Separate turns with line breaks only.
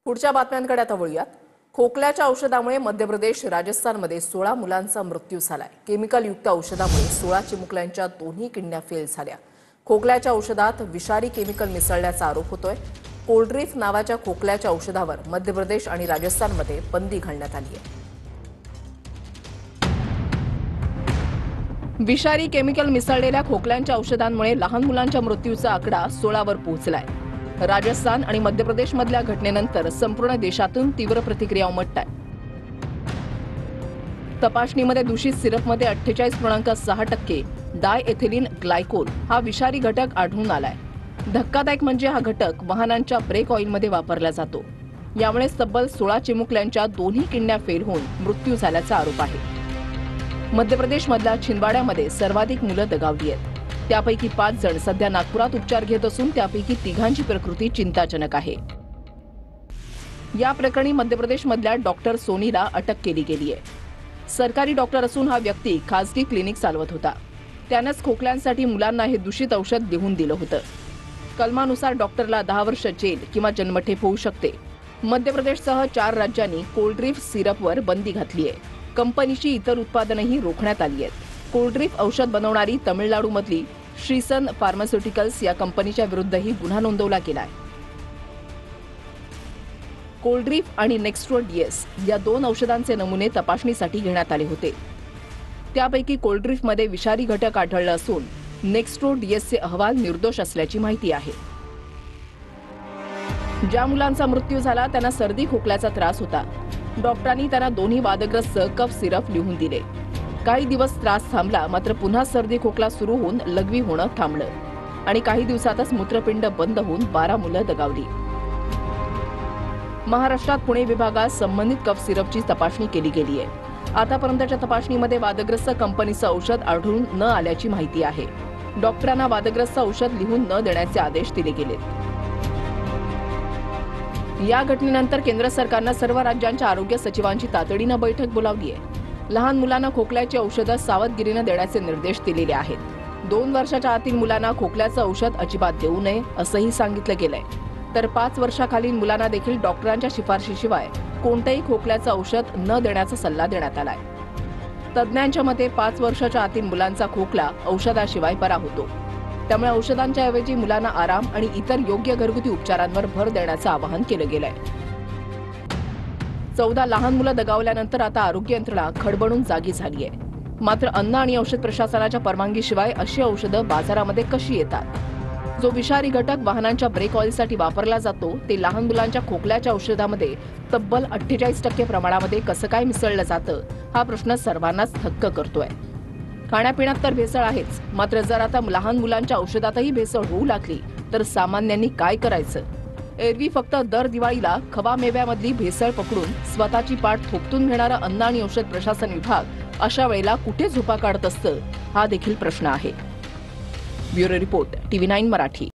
पुढच्या बातम्यांकडे आता वळूयात। खोकल्याच्या औषधामुळे मध्य प्रदेश राजस्थानमध्ये 16 मुलांचा मृत्यू झालाय। केमिकल युक्त औषधामुळे 16 चिमुकल्यांच्या दोन्ही किडन्या फेल झाल्या। खोकल्याच्या औषधात विषारी केमिकल मिसळल्याचा आरोप होतोय। कोल्ड्रिफ नावाच्या खोकल्याच्या औषधावर मध्य प्रदेश आणि राजस्थानमध्ये बंदी घालण्यात आली आहे। विषारी केमिकल मिसळलेल्या खोकल्यांच्या औषधांमुळे लहान मुलांच्या मृत्यूचा आकडा 16 वर पोहोचलाय। राजस्थान आणि मध्य प्रदेशमधल्या घटनेनंतर संपूर्ण देशातून तीव्र प्रतिक्रिया उमटत आहे। तपासणीमध्ये दूषित सिरपमध्ये 48.6% डायएथिलीन ग्लायकोल हा विषारी घटक आढळून आलाय। धक्कादायक म्हणजे हा घटक वाहनांच्या ब्रेक ऑइलमध्ये वापरला जातो। यामुळे तब्बल 16 चिमुकल्यांच्या दोन्ही किडन्या फेल होऊन मृत्यू झाल्याचा आरोप आहे। मध्य प्रदेशमधल्या छिंदवाड्यामध्ये सर्वाधिक मुलं दगावली आहेत। त्यापैकी 5 जण सध्या नागपुरात उपचार घेत असून त्यापैकी 3घांची प्रकृती चिंताजनक आहे। या प्रकरणी मध्य प्रदेशमधल्या डॉक्टर सोनीला अटक केली गेली आहे। सरकारी डॉक्टर असून हा व्यक्ती खासगी क्लिनिक चालवत होता। त्यानंच खोकल्यांसाठी मुलांना हे दूषित औषध देऊन दिलं होतं। कलमानुसार डॉक्टरला 10 वर्ष जेल किंवा जन्मठेप होऊ शकते। मध्य प्रदेशसह 4 राज्यांनी कोल्ड्रिफ सिरपवर बंदी घातली आहे। कंपनीची इतर उत्पादनंही रोखण्यात आली आहेत। कोल्ड्रिफ औषध बनवणारी तमिळनाडूमधली श्रीसन फार्मास्युटिकल्स या कंपनीच्या विरुद्धही गुन्हा नोंदवला गेलाय। कोल्ड्रिफ आणि नेक्स्ट्रो डीएस या 2 औषधांचे नमुने तपासणीसाठी घेण्यात आले होते। त्यापैकी कोल्ड्रिफमध्ये विषारी घटक आढळला असून नेक्स्ट्रो डीएसचे अहवाल निर्दोष असल्याची माहिती आहे। ज्या मुलांचा मृत्यू झाला त्यांना सर्दी खोकल्याचा त्रास होता। डॉक्टरांनी त्यांना दोन्ही वादग्रस्त कफ सिरप लिहून दिले। काही दिवस त्रास थांबला, मात्र पुन्हा सर्दी खोकला सुरू होऊन लघवी होणं थांबलं आणि काही दिवसातच मूत्रपिंड बंद होऊन 12 मुलं दगावली। महाराष्ट्रात पुणे विभागात संबंधित कफ सिरपची तपासणी केली गेली आहे। आतापर्यंतच्या तपासणीमध्ये वादग्रस्त कंपनीचं औषध आढळून न आल्याची माहिती आहे। डॉक्टरांना वादग्रस्त औषध लिहून न देण्याचे आदेश दिले गेलेत। या घटनेनंतर केंद्र सरकारनं सर्व राज्यांच्या आरोग्य सचिवांची तातडीनं बैठक बोलावली आहे। लहान मुलांना खोकल्याची औषधं सावधगिरीनं देण्याचे निर्देश दिलेले आहेत। 2 वर्षाच्या आतील मुलांना खोकल्याचं औषध अजिबात देऊ नये असंही सांगितलं गेलंय। तर 5 वर्षाखालील मुलांना देखील डॉक्टरांच्या शिफारशीशिवाय कोणतेही खोकल्याचं औषध न देण्याचा सल्ला देण्यात आलाय। तज्ज्ञांच्या मते 5 वर्षाच्या आतील मुलांचा खोकला औषधाशिवाय बरा होतो। त्यामुळे औषधांच्या ऐवजी मुलांना आराम आणि इतर योग्य घरगुती उपचारांवर भर देण्याचं आवाहन केलं गेलंय। 14 लहान मुलं दगावल्यानंतर आता आरोग्य यंत्रणा खडबडून जागी झाली आहे। मात्र अन्न आणि औषध प्रशासनाच्या परवानगीशिवाय अशी औषधं बाजारामध्ये कशी येतात? जो विषारी घटक वाहनांच्या ब्रेक ऑइलसाठी वापरला जातो ते लहान मुलांच्या खोकल्याच्या औषधामध्ये तब्बल 48% प्रमाणामध्ये कसं काय मिसळलं जातं हा प्रश्न सर्वांनाच थक्क करतोय। खाण्यापिण्यात तर भेसळ आहेच, मात्र जर आता लहान मुलांच्या औषधातही भेसळ होऊ लागली तर सामान्यांनी काय करायचं? एरवी फक्त दर दिवाळीला खवा मेव्यामधली भेसळ पकडून स्वतःची पाठ थोपटून घेणारा अन्न आणि औषध प्रशासन विभाग अशा वेळेला कुठे झोपा काढत असतं हा देखील प्रश्न आहे। Bureau report, TV9 Marathi.